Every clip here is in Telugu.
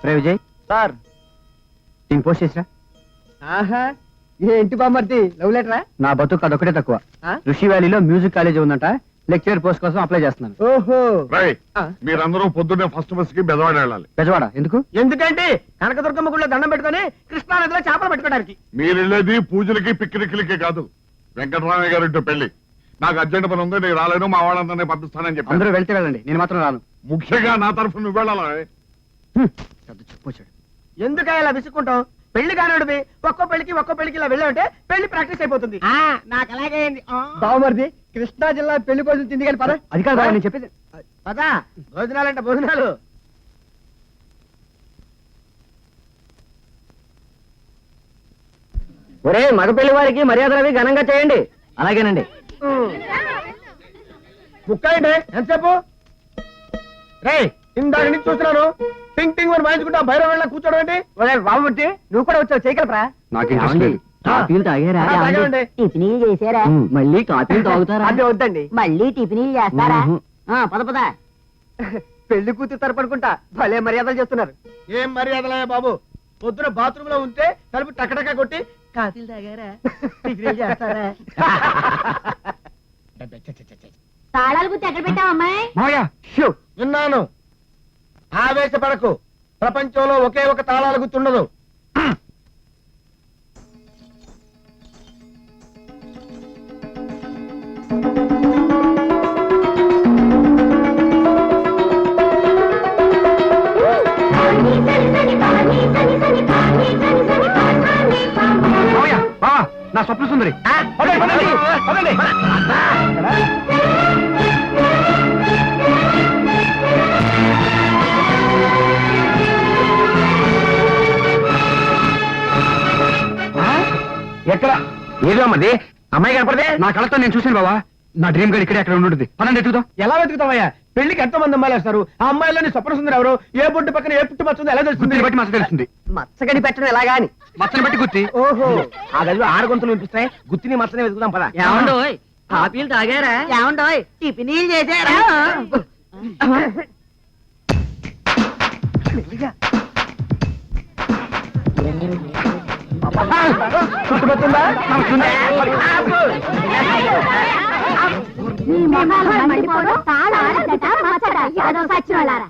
రే విజయ్ సార్. దీన్ని పోస్ట్ చేసిరా. ఆహా, ఏంటి బామ్మర్ది, లవ్ లెటరా? నా బతుకు అదొకటే తక్కువ. ఋషి వ్యాలీలో మ్యూజిక్ కాలేజీ ఉందంట, లెక్చరర్ పోస్ట్ కోసం అప్లై చేస్తున్నాను. ఓహో, మీరందరూ పొద్దున్నే ఫస్ట్ బస్ కి బెజవాడ వెళ్ళాలి. బెజవాడ ఎందుకు? ఎందుకంటే కనకదుర్గమ్మ గుళ్ళో దండం పెట్టుకొని కృష్ణా నదిలో చేపలు పెట్టుకోవడానికి. మీరు వెళ్ళేది పూజలకి పిక్నిక్లకి కాదు, వెంకటరామయ్య గారింటో పెళ్లి. నాకు అర్జెంట్ పని ఉంది, నేను రాలేను, మా వాళ్ళందరినీ పంపిస్తానని చెప్పి. అందరూ వెళ్తే వెళ్ళండి, నేను మాత్రం రాను. ముఖ్యంగా నా తరఫు నువ్వు వెళ్ళాలి. చెప్పొచ్చాడు. ఎందుక ఇలా విసుక్కుంటావు? పెళ్లి కానుడివి ఒక్కో పెళ్లికి ఇలా వెళ్ళామంటే పెళ్లి ప్రాక్టీస్ అయిపోతుంది. నాకు అలాగే బావమరిది, కృష్ణా జిల్లా పెళ్లి కోసం తింది కానీ పద. అది కాదు బావ, నేను చెప్పేది. పద, భోజనాలంటే భోజనాలు. ఒరే మగ పెళ్లి వారికి మర్యాదలవి ఘనంగా చేయండి. అలాగేనండి. ముక్కండి ఎంతసేపు? రే, ఇందాక నుంచి చూస్తున్నాను టింగ్ టింగ్ అని వాయించుకుంటా భైరవ వెళ్ళ కూర్చోడం ఏంటి? బాబు బట్టి నువ్వు కూడా వచ్చావు, చేయగలరా? నాకు ఇంట్రెస్ట్ లేదు. కాఫీలు తాగారా? తాగామండి. టిఫినీలు చేశారా? మళ్ళీ కాఫీలు తాగుతారా? అదే వద్దండి. మళ్ళీ టిఫినీలు చేస్తారా? పద పద. పెళ్లి కూతురు తరపడుకుంటా భలే మర్యాదలు చేస్తున్నారు. ఏం మర్యాదలయ్యా బాబు, పొద్దున బాత్రూమ్ లో ఉంటే తలుపు టకటకా కొట్టి కాఫీలు తాగారా, టిఫినీలు చేస్తారా? తాళాలు గుర్తు ఎక్కడ పెట్టావు అమ్మాయి? విన్నాను. ఆవేశపడకు, ప్రపంచంలో ఒకే ఒక తాళాలు గుర్తుండదు. నా స్వప్న సుందరి. ఎక్కడ? ఏదో అమ్మది, అమ్మాయి కనపడితే నా కళతో నేను చూసాను బావా. నా డ్రీమ్ గడ్ ఇక్కడే అక్కడ ఉంటుంది. పదండి ఎత్తుకుదాం. ఎలా వెతుకుతావయ్యా? పెళ్లికి ఎంతో మంది అమ్మాయిలు వస్తారు. ఆ అమ్మాయిలోని స్వప్న సుందరి ఎవరు, ఏ బొట్టు పక్కన ఏ పుట్టు మచ్చుందో ఎలా తెలుస్తుంది? గుర్తుని బట్టి మచ్చ తెలుస్తుంది. మచ్చగడి పెట్టడం ఎలాగా అని మచ్చని బట్టి గుర్తి. ఓహో, ఆ గదిలో 6 గొంతులు వినిపిస్తాయి. గుత్తిని మచ్చని వెతుకుదాం పద. ఏమండోయ్ కాఫీలు తాగారా? ఏమండోయ్ టిఫినీలు చేశారా? చుట్టుపడుతుందా? మీ మొహాలు మండిపోవడం, తాళాలు జట, మచ్చట, ఏదో సచ్చినోళ్ళారా.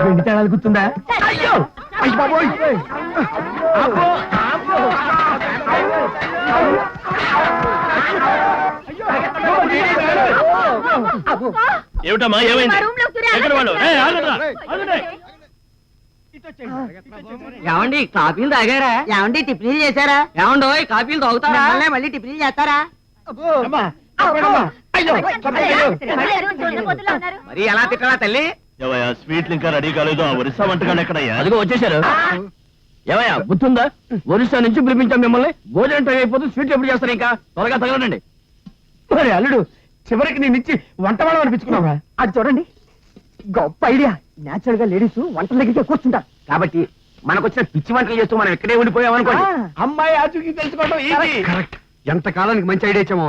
వెండి తాళాలు గుర్తుందా? అయ్యో అయ్య బాబోయ్! ఏమిటమ్మా, ఏమైంది? ఎక్కడ వాళ్ళు? ఏమండి కాఫీలు తాగారా? ఏమండి టిఫినీలు చేశారా? ఏమండోయ్ కాఫీలు తాగుతారా? మళ్ళీ టిఫినీలు చేస్తారా? మరి ఎలా తిట్టాలా తల్లి? ఏవయ్యా, స్వీట్లు ఇంకా రెడీ కాలేదు. ఆ ఒరిస్సా వంటకాలు ఎక్కడయ్యా? అదిగో వచ్చేసారు. ఏమయ్యా గుర్తుందా? ఒరిస్సా నుంచి పిలిపించాం మిమ్మల్ని. భోజనం టైం అయిపోతుంది, స్వీట్ ఎప్పుడు చేస్తారు? ఇంకా త్వరగా తగలనండి. మరి అల్లుడు, చివరికి నేను ఇచ్చి వంట వాళ్ళం అనిపించుకున్నావా? అది చూడండి, గొప్ప ఐడియా. నేచురల్ గా లేడీస్ వంటల దగ్గరికి కూర్చుంటారు కాబట్టి మనకొచ్చిన పిచ్చి వంటలు చేస్తూ మనం ఇక్కడే ఉండిపోయామనుకోండి. అమ్మాయి ఆచూకీ తెలుసుకోవడం ఎంత కాలానికి మంచి ఐడియా ఇచ్చామో.